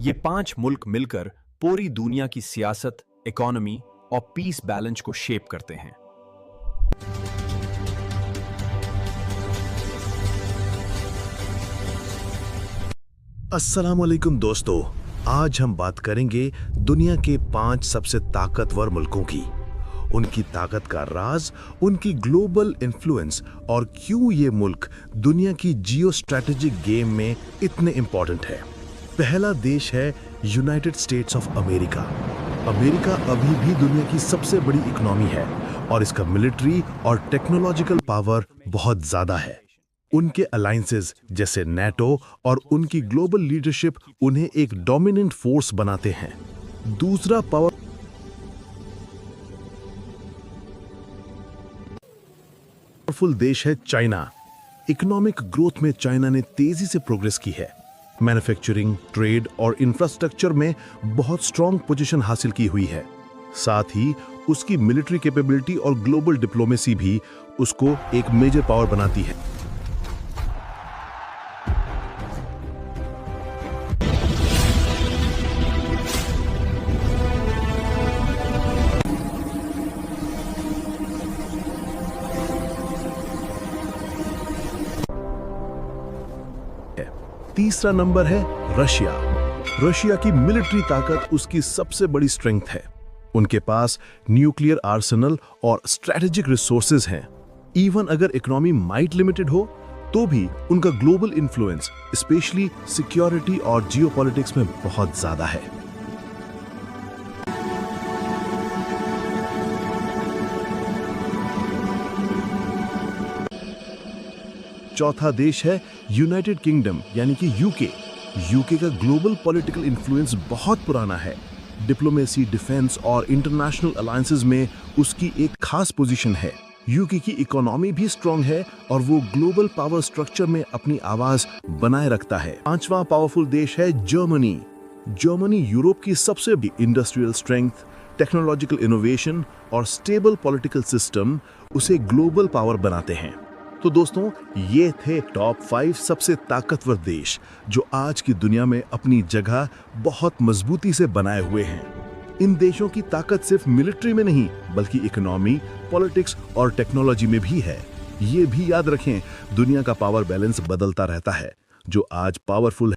ये 5 मुल्क मिलकर पूरी दुनिया की सियासत, इकोनॉमी और पीस बैलेंस को शेप करते हैं। अस्सलाम वालेकुम दोस्तों, आज हम बात करेंगे दुनिया के 5 सबसे ताकतवर मुल्कों की, उनकी ताकत का राज, उनकी ग्लोबल इन्फ्लुएंस और क्यों ये मुल्क दुनिया की जियो स्ट्रैटेजिक गेम में इतने इंपॉर्टेंट है। पहला देश है United states of America. America अभी भी दुनिया की सबसे बड़ी इकोनॉमी है और इसका मिलिट्री और टेक्नोलॉजिकल पावर बहुत ज्यादा है। उनके अलायंसेस जैसे नेटो और उनकी ग्लोबल लीडरशिप उन्हें एक डोमिनेंट फोर्स बनाते हैं। दूसरा पावरफुल देश है चाइना। इकोनॉमिक ग्रोथ में चाइना ने तेजी से प्रोग्रेस की है। मैन्युफैक्चरिंग, ट्रेड और इंफ्रास्ट्रक्चर में बहुत स्ट्रॉन्ग पोजीशन हासिल की हुई है। साथ ही उसकी मिलिट्री कैपेबिलिटी और ग्लोबल डिप्लोमेसी भी उसको एक मेजर पावर बनाती है। तीसरा नंबर है रशिया। रशिया की मिलिट्री ताकत उसकी सबसे बड़ी स्ट्रेंथ है। उनके पास न्यूक्लियर आर्सेनल और स्ट्रैटेजिक रिसोर्सेज हैं। इवन अगर इकोनॉमी माइट लिमिटेड हो तो भी उनका ग्लोबल इन्फ्लुएंस स्पेशली सिक्योरिटी और जियोपॉलिटिक्स में बहुत ज्यादा है। चौथा देश है यूनाइटेड किंगडम यानी कि यूके। यूके का ग्लोबल पॉलिटिकल इन्फ्लुएंस बहुत पुराना है। डिप्लोमेसी, डिफेंस और इंटरनेशनल अलायंसेस में उसकी एक खास पोजीशन है। यूके की इकोनॉमी भी स्ट्रांग है और वो ग्लोबल पावर स्ट्रक्चर में अपनी आवाज बनाए रखता है। पांचवा पावरफुल देश है जर्मनी। जर्मनी यूरोप की सबसे बड़ी इंडस्ट्रियल स्ट्रेंथ, टेक्नोलॉजिकल इनोवेशन और स्टेबल पॉलिटिकल सिस्टम उसे ग्लोबल पावर बनाते हैं। तो दोस्तों, ये थे टॉप 5 सबसे ताकतवर देश जो आज की दुनिया में अपनी जगह बहुत मजबूती से बनाए हुए हैं। इन देशों की ताकत सिर्फ मिलिट्री में नहीं बल्कि इकोनॉमी, पॉलिटिक्स और टेक्नोलॉजी में भी है। ये भी याद रखें, दुनिया का पावर बैलेंस बदलता रहता है। जो आज पावरफुल है